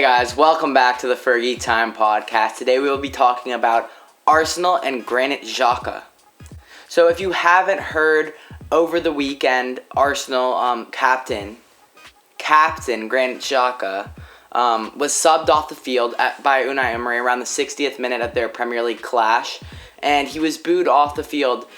guys, welcome back to the Fergie Time podcast. Today we will be talking about Arsenal and Granit Xhaka. So if you haven't heard, over the weekend, Arsenal captain Granit Xhaka was subbed off the field by Unai Emery around the 60th minute of their Premier League clash. And he was booed off the field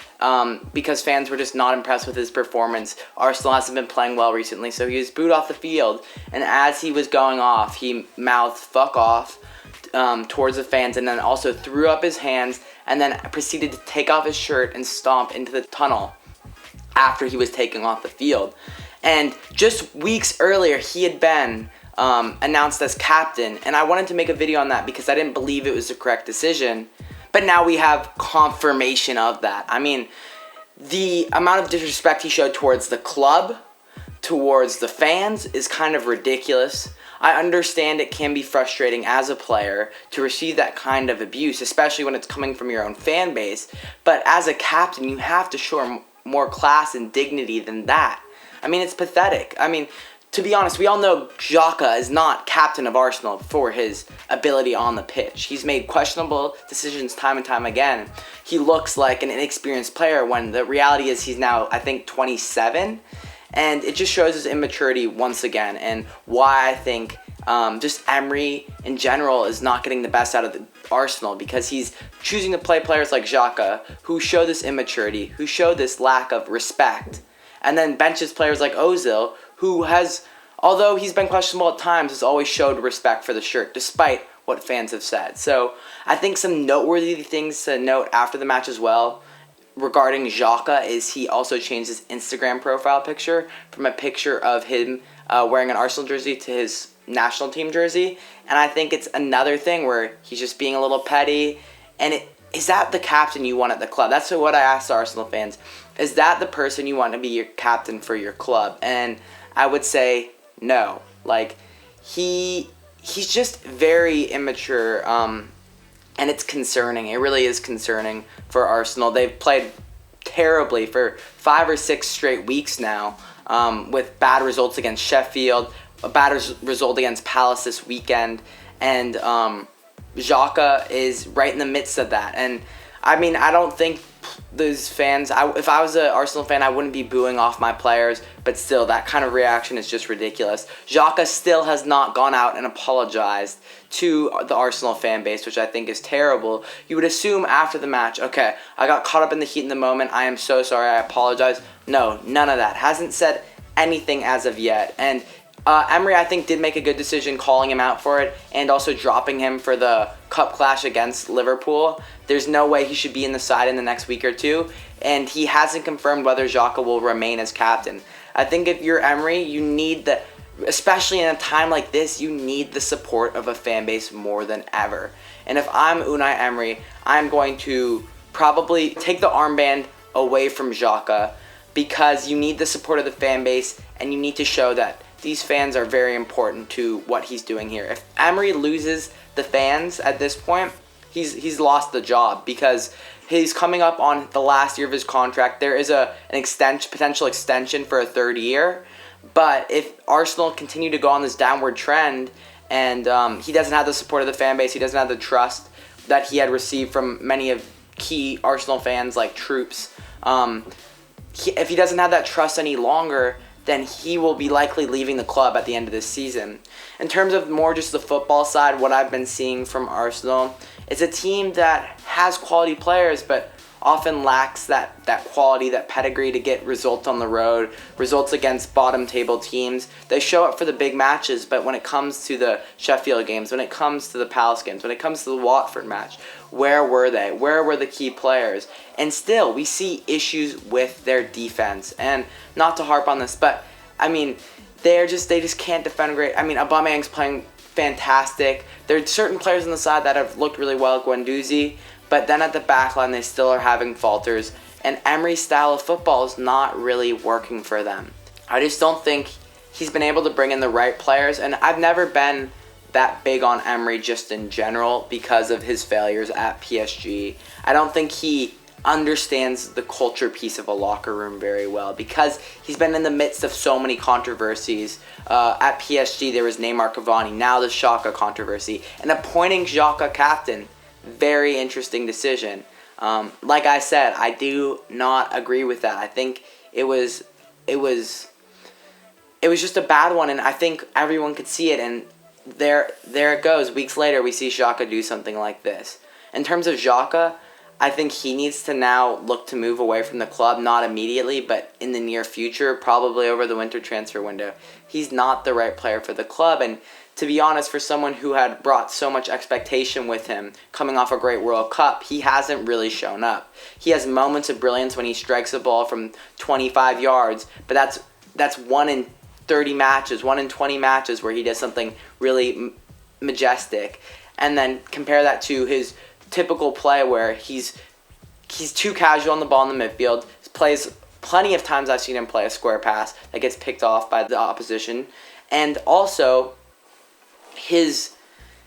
because fans were just not impressed with his performance. Arsenal hasn't been playing well recently, so he was booed off the field. And as he was going off, he mouthed "fuck off" towards the fans, and then also threw up his hands, and then proceeded to take off his shirt and stomp into the tunnel after he was taken off the field. And just weeks earlier, he had been announced as captain, and I wanted to make a video on that because I didn't believe it was the correct decision. But now we have confirmation of that. I mean, the amount of disrespect he showed towards the club, towards the fans, is kind of ridiculous. I understand it can be frustrating as a player to receive that kind of abuse, especially when it's coming from your own fan base. But as a captain, you have to show more class and dignity than that. I mean, it's pathetic. I mean, to be honest, we all know Xhaka is not captain of Arsenal for his ability on the pitch. He's made questionable decisions time and time again. He looks like an inexperienced player when the reality is he's now, I think, 27. And it just shows his immaturity once again, and why I think just Emery in general is not getting the best out of the Arsenal, because he's choosing to play players like Xhaka who show this immaturity, who show this lack of respect, and then benches players like Ozil, who has, although he's been questionable at times, has always showed respect for the shirt, despite what fans have said. So I think some noteworthy things to note after the match as well regarding Xhaka is he also changed his Instagram profile picture from a picture of him wearing an Arsenal jersey to his national team jersey. And I think it's another thing where he's just being a little petty. And is that the captain you want at the club? That's what I asked Arsenal fans. Is that the person you want to be your captain for your club? And I would say no. Like, he's just very immature, and it's concerning. It really is concerning for Arsenal. They've played terribly for 5 or 6 straight weeks now, with bad results against Sheffield, a bad result against Palace this weekend, and Xhaka is right in the midst of that. And I mean, I don't think those fans, if I was an Arsenal fan, I wouldn't be booing off my players, but still, that kind of reaction is just ridiculous. Xhaka still has not gone out and apologized to the Arsenal fan base, which I think is terrible. You would assume after the match, okay, I got caught up in the heat in the moment, I am so sorry, I apologize. No, none of that. Hasn't said anything as of yet. And Emery, I think, did make a good decision calling him out for it and also dropping him for the cup clash against Liverpool. There's no way he should be in the side in the next week or two, and he hasn't confirmed whether Xhaka will remain as captain. I think if you're Emery, you need especially in a time like this, you need the support of a fan base more than ever. And if I'm Unai Emery, I'm going to probably take the armband away from Xhaka, because you need the support of the fan base, and you need to show that these fans are very important to what he's doing here. If Emery loses the fans at this point, he's lost the job, because he's coming up on the last year of his contract. There is an potential extension for a 3rd year. But if Arsenal continue to go on this downward trend, and he doesn't have the support of the fan base, he doesn't have the trust that he had received from many of key Arsenal fans like Troops, if he doesn't have that trust any longer, then he will be likely leaving the club at the end of this season. In terms of more just the football side, what I've been seeing from Arsenal, it's a team that has quality players, but often lacks that quality, that pedigree to get results on the road, results against bottom table teams. They show up for the big matches, but when it comes to the Sheffield games, when it comes to the Palace games, when it comes to the Watford match, where were they? Where were the key players? And still, we see issues with their defense. And not to harp on this, but I mean, they just can't defend great. I mean, Aubameyang's playing fantastic. There are certain players on the side that have looked really well, Guendouzi, but then at the back line, they still are having falters. And Emery's style of football is not really working for them. I just don't think he's been able to bring in the right players. And I've never been that big on Emery just in general because of his failures at PSG. I don't think he understands the culture piece of a locker room very well, because he's been in the midst of so many controversies. At PSG, there was Neymar Cavani, now the Xhaka controversy, and appointing Xhaka captain, very interesting decision. Like I said, I do not agree with that. I think it was just a bad one, and I think everyone could see it, and there it goes. Weeks later, we see Xhaka do something like this. In terms of Xhaka, I think he needs to now look to move away from the club, not immediately, but in the near future, probably over the winter transfer window. He's not the right player for the club, and to be honest, for someone who had brought so much expectation with him, coming off a great World Cup, he hasn't really shown up. He has moments of brilliance when he strikes a ball from 25 yards, but that's 1 in 30 matches, 1 in 20 matches where he does something really majestic. And then compare that to his typical play where he's too casual on the ball in the midfield. He plays plenty of times I've seen him play a square pass that gets picked off by the opposition, and also his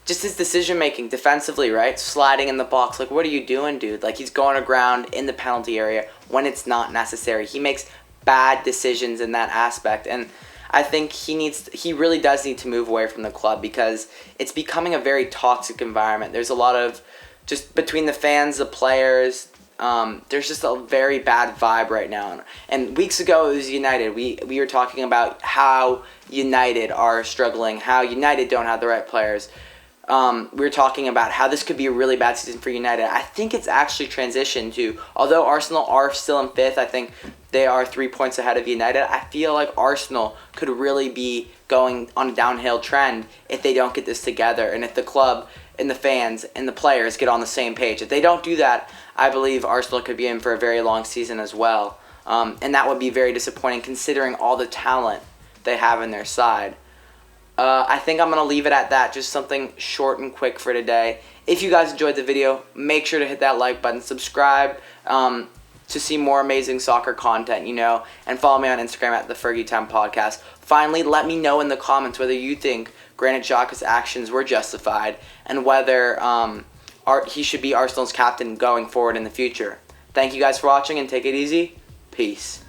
decision making defensively, right? Sliding in the box, like, what are you doing, dude? Like, he's going around in the penalty area when it's not necessary. He makes bad decisions in that aspect, and I think he really does need to move away from the club, because it's becoming a very toxic environment. There's a lot of, just between the fans, the players, there's just a very bad vibe right now. And weeks ago, it was United. We were talking about how United are struggling, how United don't have the right players. We were talking about how this could be a really bad season for United. I think it's actually transitioned to, although Arsenal are still in 5th, I think they are 3 points ahead of United. I feel like Arsenal could really be going on a downhill trend if they don't get this together, and if the club and the fans and the players get on the same page. If they don't do that, I believe Arsenal could be in for a very long season as well. And that would be very disappointing considering all the talent they have in their side. I think I'm going to leave it at that. Just something short and quick for today. If you guys enjoyed the video, make sure to hit that like button. Subscribe to see more amazing soccer content, and follow me on Instagram at the Fergie Time Podcast. Finally, let me know in the comments whether you think Granit Xhaka's actions were justified, and whether he should be Arsenal's captain going forward in the future. Thank you guys for watching, and take it easy. Peace.